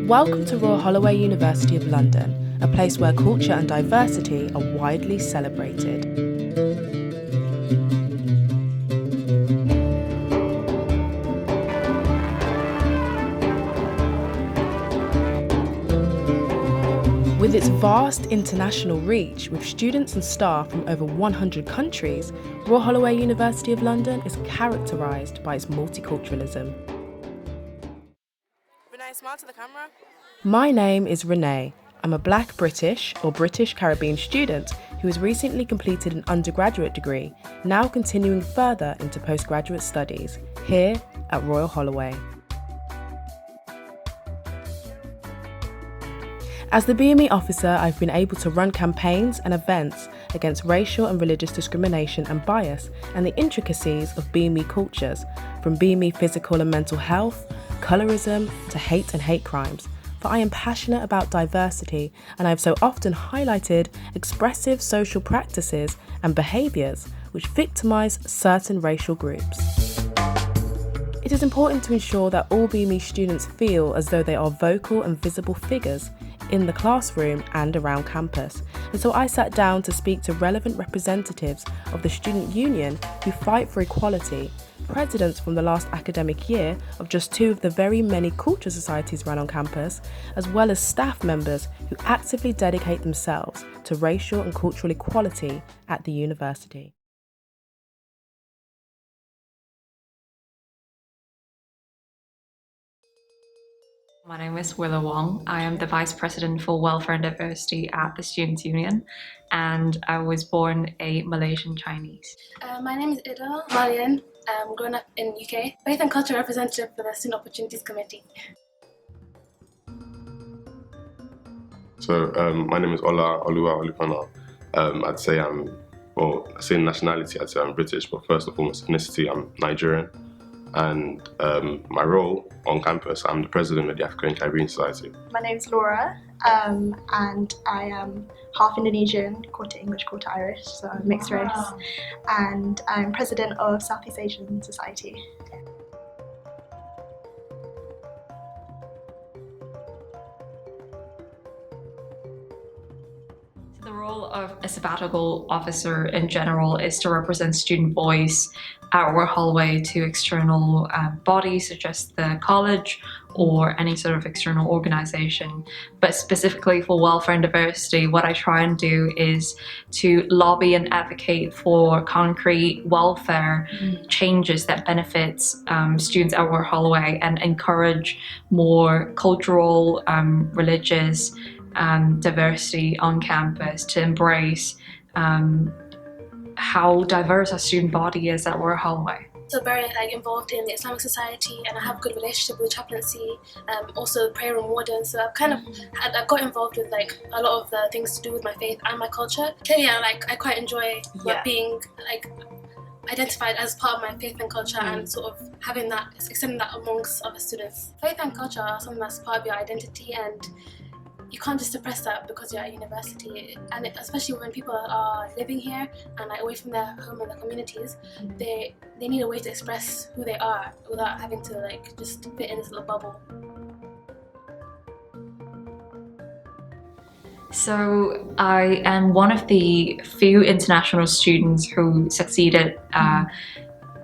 Welcome to Royal Holloway, University of London, a place where culture and diversity are widely celebrated. With its vast international reach, with students and staff from over 100 countries, Royal Holloway, University of London is characterised by its multiculturalism. Renée, smile to the camera. My name is Renée. I'm a Black British or British Caribbean student who has recently completed an undergraduate degree, now continuing further into postgraduate studies, here at Royal Holloway. As the BME officer, I've been able to run campaigns and events against racial and religious discrimination and bias and the intricacies of BME cultures, from BME physical and mental health, colorism to hate and hate crimes. For I am passionate about diversity, and I have so often highlighted expressive social practices and behaviours which victimise certain racial groups. It is important to ensure that all BME students feel as though they are vocal and visible figures in the classroom and around campus. And so I sat down to speak to relevant representatives of the student union who fight for equality, presidents from the last academic year of just two of the very many culture societies run on campus, as well as staff members who actively dedicate themselves to racial and cultural equality at the university. My name is Willow Wong. I am the Vice President for Welfare and Diversity at the Students' Union, and I was born a Malaysian Chinese. My name is Ida Malian. I'm growing up in UK. Faith and Culture Representative for the Student Opportunities Committee. So my name is Ola Olupana. I'd say I say nationality, I'd say I'm British, but first and foremost ethnicity, I'm Nigerian. And my role on campus, I'm the president of the African and Caribbean Society. My name's Laura, and I am half Indonesian, quarter English, quarter Irish, so I'm mixed race. And I'm president of Southeast Asian Society. The role of a sabbatical officer in general is to represent student voice at Royal Holloway to external bodies such as the college or any sort of external organization. But specifically for welfare and diversity, what I try and do is to lobby and advocate for concrete welfare changes that benefits students at Royal Holloway and encourage more cultural, religious, diversity on campus, to embrace how diverse our student body is at Royal Holloway. So very involved in the Islamic Society, and I have a good relationship with the chaplaincy, also the prayer room warden. So I've got involved with a lot of the things to do with my faith and my culture. Clearly, I quite enjoy being identified as part of my faith and culture and sort of having that, extending that amongst other students. Faith and culture are something that's part of your identity, and you can't just suppress that because you're at university. And especially when people are living here and away from their home and their communities, they need a way to express who they are without having to just fit in this little bubble. So I am one of the few international students who succeeded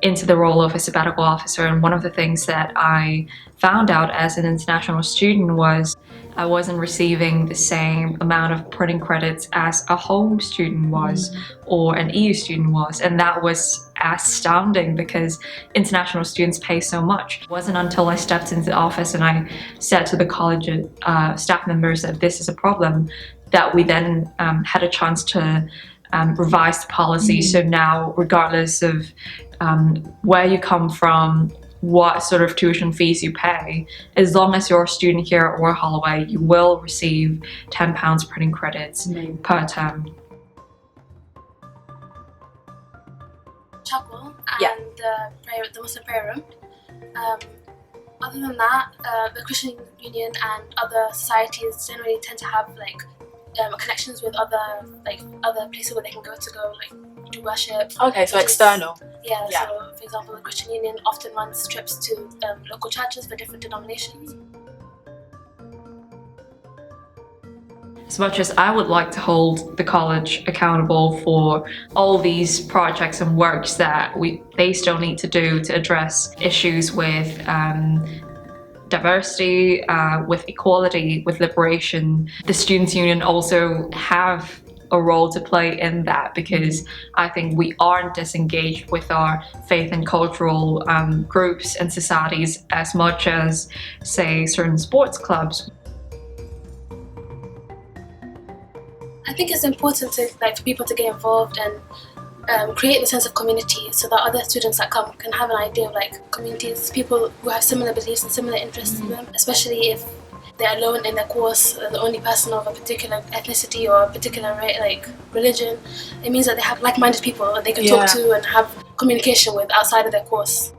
into the role of a sabbatical officer, and one of the things that I found out as an international student was I wasn't receiving the same amount of printing credits as a home student was or an EU student was, and that was astounding because international students pay so much. It wasn't until I stepped into the office and I said to the college staff members that this is a problem that we then had a chance to revise the policy. So now, regardless of where you come from, what sort of tuition fees you pay, as long as you're a student here at Royal Holloway, you will receive £10 printing credits per term. Chapel and the Muslim prayer room. Other than that, the Christian Union and other societies generally tend to have connections with other places where they can go do worship. Okay, so external. Yeah, so for example, the Christian Union often runs trips to local churches for different denominations. As much as I would like to hold the college accountable for all these projects and works that they still need to do to address issues with diversity, with equality, with liberation, the Students' Union also have a role to play in that, because I think we aren't disengaged with our faith and cultural groups and societies as much as, say, certain sports clubs. I think it's important to for people to get involved and create the sense of community, so that other students that come can have an idea of communities, people who have similar beliefs and similar interests to them, especially if they're alone in their course, the only person of a particular ethnicity or a particular religion. It means that they have like-minded people that they can talk to and have communication with outside of their course.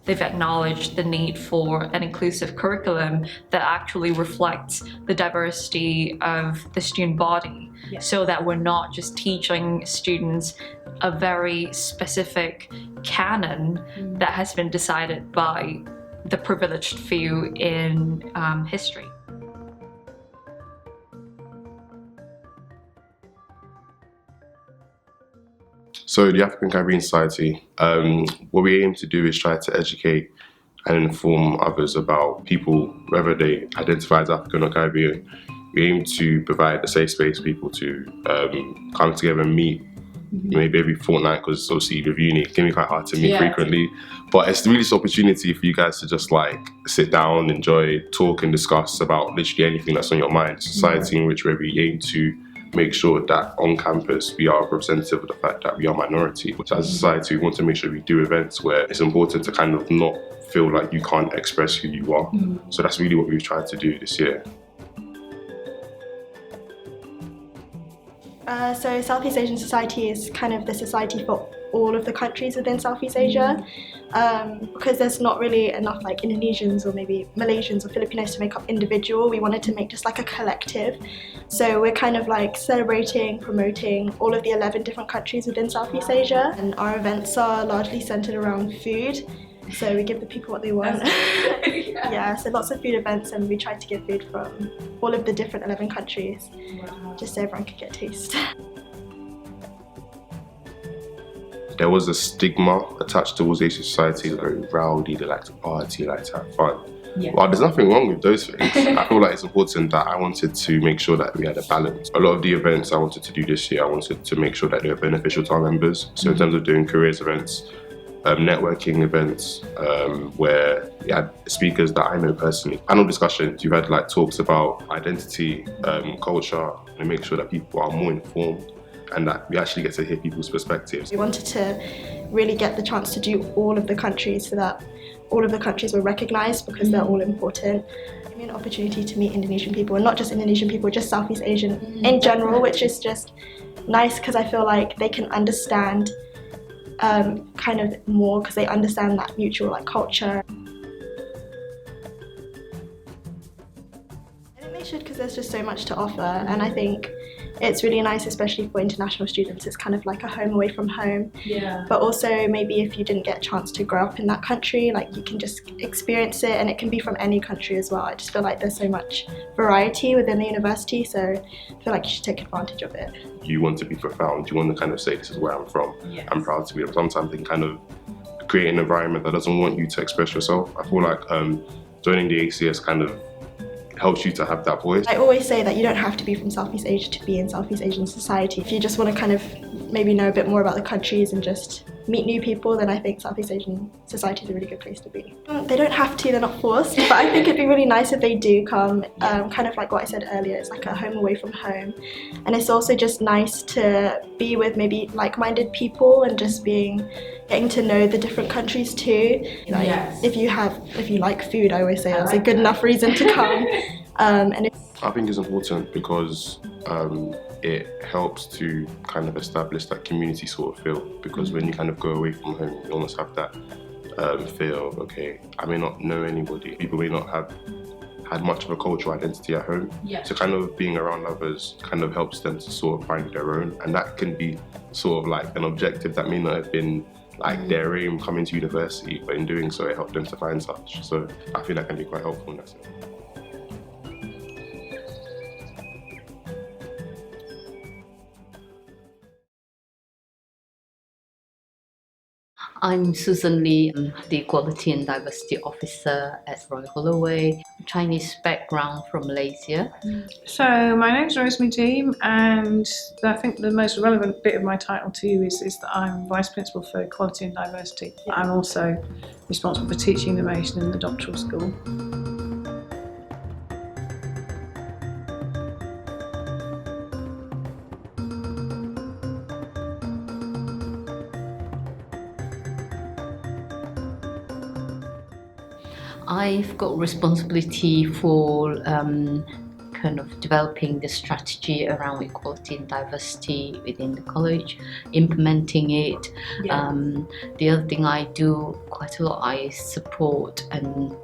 They've acknowledged the need for an inclusive curriculum that actually reflects the diversity of the student body, so that we're not just teaching students a very specific canon that has been decided by the privileged few in history. So the African Caribbean Society, what we aim to do is try to educate and inform others about people, whether they identify as African or Caribbean. We aim to provide a safe space for people to come together and meet, maybe every fortnight, because obviously with uni it can be quite hard to meet frequently. But it's really this opportunity for you guys to just sit down, enjoy, talk and discuss about literally anything that's on your mind. It's a society in which we aim to make sure that on campus we are representative of the fact that we are minority. Which as a society we want to make sure we do events where it's important to kind of not feel like you can't express who you are. So that's really what we've tried to do this year. So Southeast Asian Society is kind of the society for all of the countries within Southeast Asia, because there's not really enough Indonesians or maybe Malaysians or Filipinos to make up individual. We wanted to make just a collective. So we're kind of celebrating, promoting all of the 11 different countries within Southeast Asia, and our events are largely centered around food. So we give the people what they want. So lots of food events, and we tried to give food from all of the different 11 countries, just so everyone could get a taste. There was a stigma attached towards Asian society, very rowdy, they like to party, like to have fun. Well, there's nothing wrong with those things. I feel like it's important that I wanted to make sure that we had a balance. A lot of the events I wanted to do this year, I wanted to make sure that they were beneficial to our members. So in terms of doing careers events, networking events, where we had speakers that I know personally, panel discussions, you had talks about identity, culture, and make sure that people are more informed and that we actually get to hear people's perspectives. We wanted to really get the chance to do all of the countries, so that all of the countries were recognised, because they're all important. It gave me an opportunity to meet Indonesian people, and not just Indonesian people, just Southeast Asian in general, which is just nice because I feel like they can understand kind of more, because they understand that mutual culture. I think they should, because there's just so much to offer, and I think it's really nice, especially for international students. It's kind of like a home away from home. But also maybe if you didn't get a chance to grow up in that country, you can just experience it, and it can be from any country as well. I just feel like there's so much variety within the university, so I feel like you should take advantage of it. You want to be profound, you want to kind of say this is where I'm from, I'm proud to be. Sometimes they can kind of create an environment that doesn't want you to express yourself. I feel like joining the ACS kind of helps you to have that voice. I always say that you don't have to be from Southeast Asia to be in Southeast Asian society. If you just want to kind of maybe know a bit more about the countries and just meet new people, then I think Southeast Asian society is a really good place to be. They don't have to, they're not forced, but I think it'd be really nice if they do come. Kind of like what I said earlier, it's like a home away from home. And it's also just nice to be with maybe like-minded people and just getting to know the different countries too. If you like food, I always say that's a good enough reason to come. I think it's important because it helps to kind of establish that community sort of feel, because when you kind of go away from home, you almost have that fear of, okay, I may not know anybody, people may not have had much of a cultural identity at home. So kind of being around others kind of helps them to sort of find their own, and that can be sort of like an objective that may not have been their aim coming to university, but in doing so it helped them to find such. So I feel that can be quite helpful in that sense. I'm Susan Lee, the Equality and Diversity Officer at Royal Holloway, Chinese background from Malaysia. So my name is Rosemary Deem, and I think the most relevant bit of my title to you is that I'm Vice Principal for Equality and Diversity. I'm also responsible for teaching innovation in the doctoral school. I've got responsibility for kind of developing the strategy around equality and diversity within the college, implementing it. The other thing I do quite a lot, I support and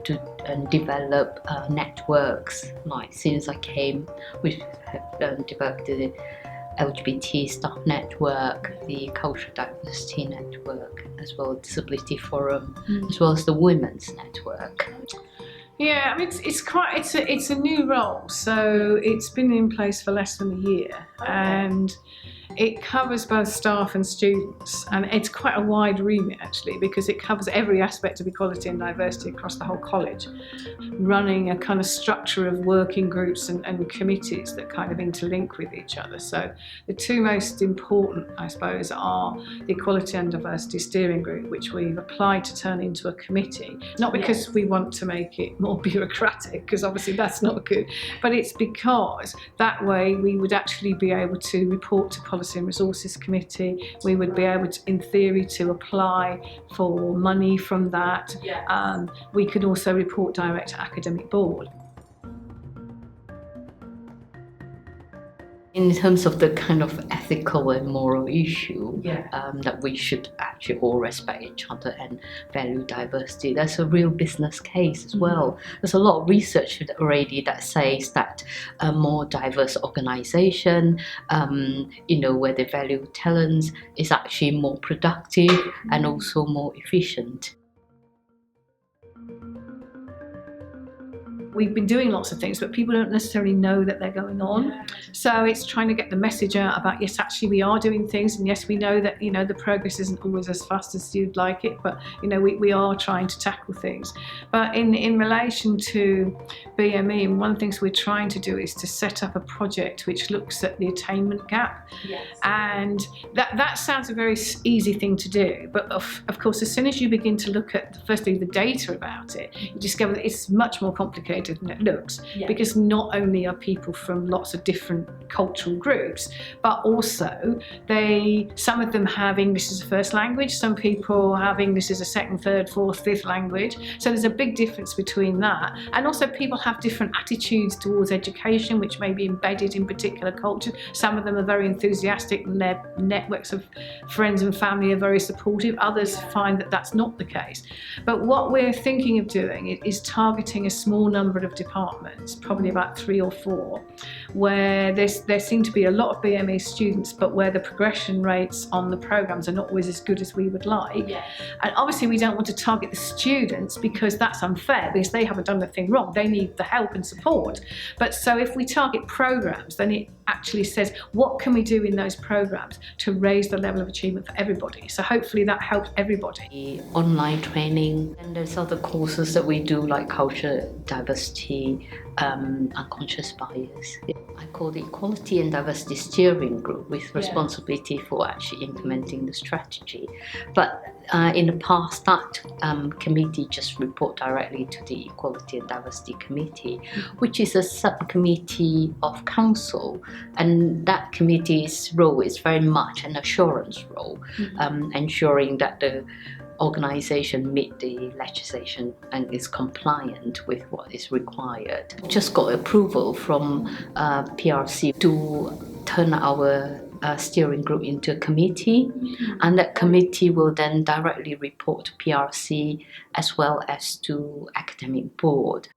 develop networks. Like since I came, we have developed the LGBT staff network, the cultural diversity network, as well as disability forum, as well as the women's network. Yeah, I mean it's a new role, so it's been in place for less than a year, and it covers both staff and students, and it's quite a wide remit actually, because it covers every aspect of equality and diversity across the whole college, running a kind of structure of working groups and committees that kind of interlink with each other. So the two most important, I suppose, are the Equality and Diversity Steering Group, which we've applied to turn into a committee, not because we want to make it more bureaucratic, because obviously that's not good, but it's because that way we would actually be able to report to Policy and Resources Committee. We would be able to, in theory, to apply for money from that. We could also report direct to Academic Board. In terms of the kind of ethical and moral issue, that we should actually all respect each other and value diversity, that's a real business case as well. There's a lot of research already that says that a more diverse organization, where they value talents, is actually more productive and also more efficient. We've been doing lots of things, but people don't necessarily know that they're going on. So it's trying to get the message out about, yes, actually we are doing things, and yes, we know that, the progress isn't always as fast as you'd like it, but, we are trying to tackle things. But in relation to BME, one of the things we're trying to do is to set up a project which looks at the attainment gap. And that sounds a very easy thing to do, but of course, as soon as you begin to look at, firstly, the data about it, you discover that it's much more complicated than it looks, because not only are people from lots of different cultural groups, but also some of them have English as a first language, some people have English as a second, third, fourth, fifth language, so there's a big difference between that. And also people have different attitudes towards education, which may be embedded in particular cultures. Some of them are very enthusiastic and their networks of friends and family are very supportive. Others find that that's not the case. But what we're thinking of doing is targeting a small number of departments, probably about 3 or 4, where there seem to be a lot of BME students, but where the progression rates on the programs are not always as good as we would like. And obviously we don't want to target the students, because that's unfair, because they haven't done the thing wrong. They need the help and support. But so if we target programs, then it actually says, what can we do in those programs to raise the level of achievement for everybody? So hopefully that helps everybody. Online training, and there's other courses that we do, like culture, diversity, unconscious bias. I call the Equality and Diversity Steering Group, with responsibility for actually implementing the strategy. But in the past, that committee just report directly to the Equality and Diversity Committee, which is a subcommittee of council, and that committee's role is very much an assurance role, ensuring that the organisation meet the legislation and is compliant with what is required. Just got approval from PRC to turn our steering group into a committee, and that committee will then directly report to PRC as well as to Academic Board.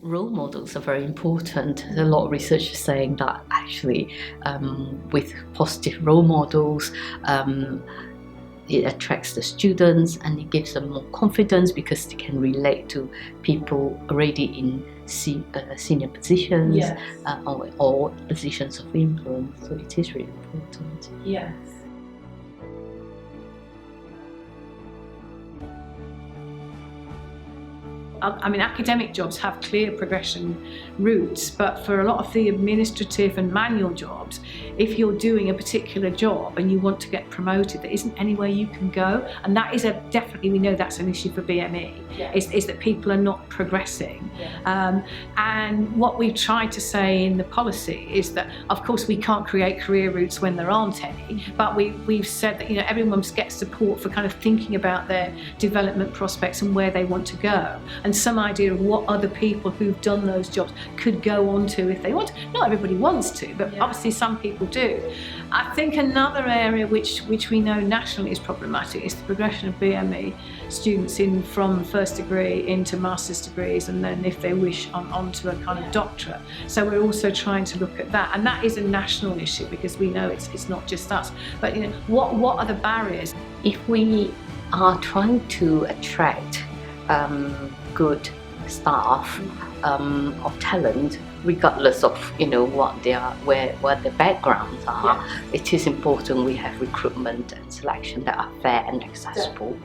Role models are very important. There's a lot of research saying that actually with positive role models, it attracts the students and it gives them more confidence because they can relate to people already in senior positions or positions of influence. So it is really important. Yes. I mean, academic jobs have clear progression routes, but for a lot of the administrative and manual jobs, if you're doing a particular job and you want to get promoted, there isn't anywhere you can go, and that is definitely, we know that's an issue for BME, is that people are not progressing. And what we've tried to say in the policy is that, of course, we can't create career routes when there aren't any, but we've said that, you know, everyone gets support for kind of thinking about their development prospects and where they want to go, and some idea of what other people who've done those jobs could go on to if they want. Not everybody wants to, but obviously some people do. I think another area which we know nationally is problematic is the progression of BME students in from first degree into master's degrees, and then if they wish onto a kind of doctorate. So we're also trying to look at that, and that is a national issue because we know it's not just us. But you know, what are the barriers? If we are trying to attract good staff of talent, regardless of what their backgrounds are, it is important we have recruitment and selection that are fair and accessible.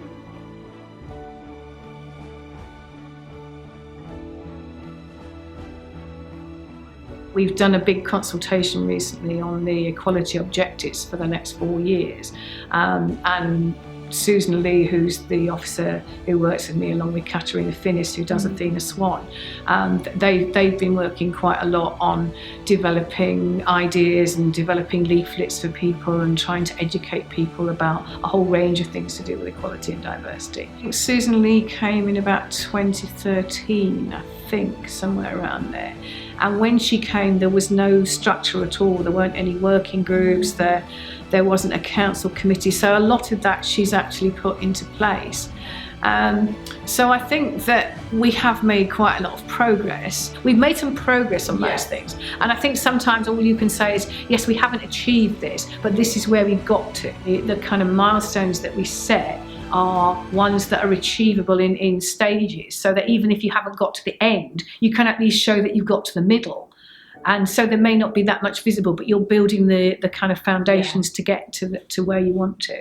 We've done a big consultation recently on the equality objectives for the next 4 years, and Susan Lee, who's the officer who works with me, along with Katarina Finnis, who does Athena Swan, they've been working quite a lot on developing ideas and developing leaflets for people and trying to educate people about a whole range of things to do with equality and diversity. Susan Lee came in about 2013, I think, somewhere around there. And when she came, there was no structure at all. There weren't any working groups, there wasn't a council committee. So a lot of that she's actually put into place. So I think that we have made quite a lot of progress. We've made some progress on most things. And I think sometimes all you can say is, yes, we haven't achieved this, but this is where we got to. The kind of milestones that we set are ones that are achievable in stages, so that even if you haven't got to the end, you can at least show that you've got to the middle. And so there may not be that much visible, but you're building the kind of foundations to get to where you want to.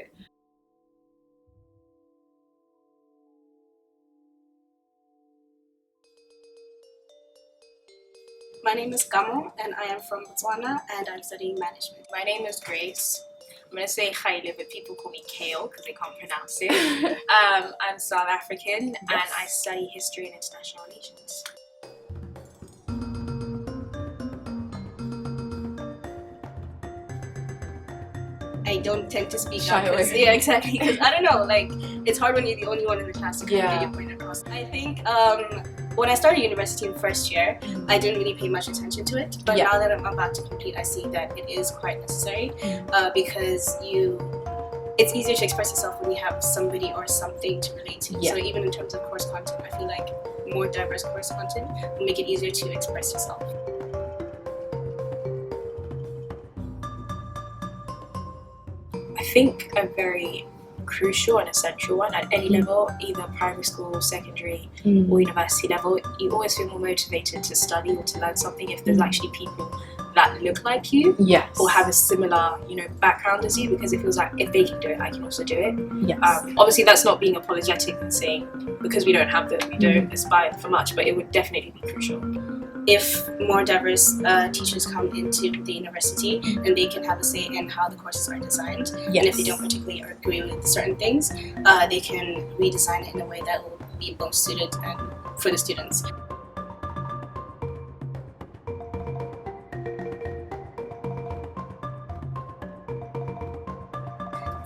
My name is Gamo and I am from Botswana and I'm studying management. My name is Grace. I'm going to say Khaile, but people call me Kale because they can't pronounce it. I'm South African and I study history and international relations. I don't tend to speak up. Yeah, exactly. Because I don't know, like, it's hard when you're the only one in the class to kind of get your point across. I think when I started university in first year, I didn't really pay much attention to it. But now that I'm about to complete, I see that it is quite necessary because it's easier to express yourself when you have somebody or something to relate to. So even in terms of course content, I feel like more diverse course content will make it easier to express yourself. I think a very crucial and essential one at any level, either primary school, secondary or university level, you always feel more motivated to study or to learn something if there's actually people that look like you or have a similar background as you, because it feels like if they can do it, I can also do it. Obviously that's not being apologetic and saying because we don't have them, we don't aspire for much, but it would definitely be crucial. If more diverse teachers come into the university, then they can have a say in how the courses are designed. And if they don't particularly agree with certain things, they can redesign it in a way that will be most suited for the students.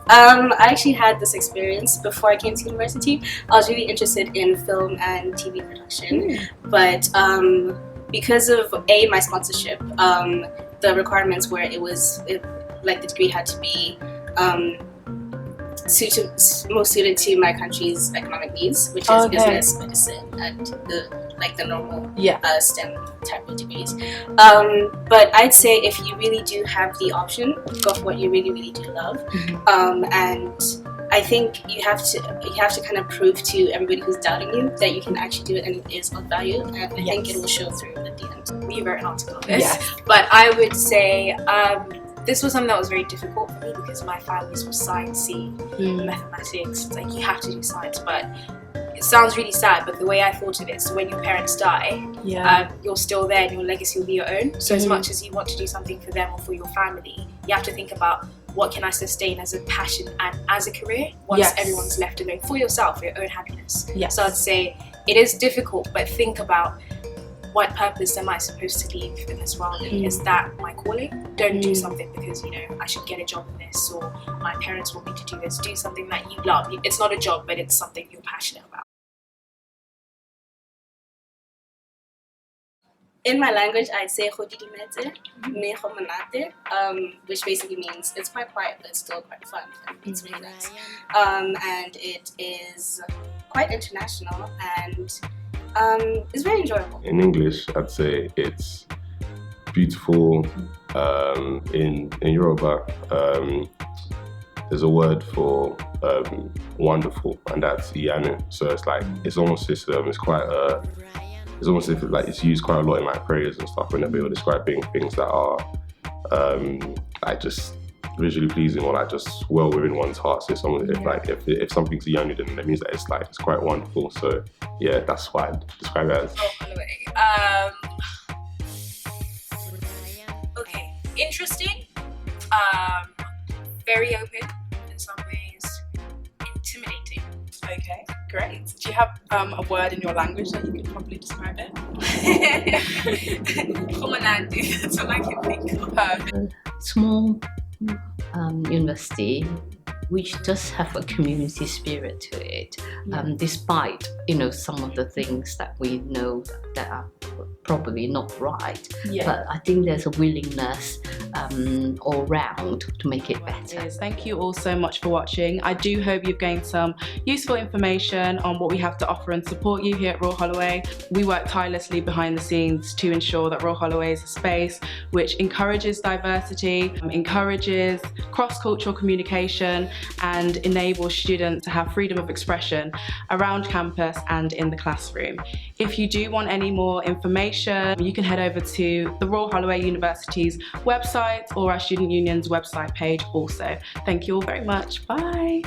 I actually had this experience before I came to university. I was really interested in film and TV production, but because of my sponsorship, the requirements were like the degree had to be most suited to my country's economic needs, which is business, medicine, and the normal STEM type of degrees. But I'd say if you really do have the option, go for what you really, really do love. And I think you have to kind of prove to everybody who's doubting you that you can actually do it and it is of value, and I think it will show through at the end. We wrote an article on this, but I would say this was something that was very difficult for me because my family's were sciencey, mathematics. It's like you have to do science, but it sounds really sad. But the way I thought of it, so when your parents die, you're still there, and your legacy will be your own. So as much as you want to do something for them or for your family, you have to think about what can I sustain as a passion and as a career once everyone's left alone, for yourself, for your own happiness. So I'd say it is difficult, but think about what purpose am I supposed to leave in this world? Is that my calling? Don't do something because, you know, I should get a job in this, or my parents want me to do this. Do something that you love. It's not a job, but it's something you're passionate about. In my language, I'd say which basically means it's quite quiet, but it's still quite fun. It's really nice. And it is quite international, and it's very enjoyable. In English, I'd say it's beautiful. In Yoruba, there's a word for wonderful, and that's iyanu. So it's like it's almost it's quite it's almost if like it's used quite a lot in like prayers and stuff whenever you're describing things that are like just visually pleasing or like just well within one's heart. So if something's iyanu, then that means that it's quite wonderful. So yeah, that's what I'd describe it as. Royal Holloway. Okay, interesting. Very open in some ways. Intimidating. Okay, great. Do you have a word in your language that you could probably describe it? That's all I can think of. Small university which does have a community spirit to it, despite some of the things that we know that are probably not right. But I think there's a willingness all round to make it better. Thank you all so much for watching. I do hope you've gained some useful information on what we have to offer and support you here at Royal Holloway. We work tirelessly behind the scenes to ensure that Royal Holloway is a space which encourages diversity, encourages cross-cultural communication, and enables students to have freedom of expression around campus and in the classroom. If you do want any more information, you can head over to the Royal Holloway University's website or our Student Union's website page also. Thank you all very much. Bye.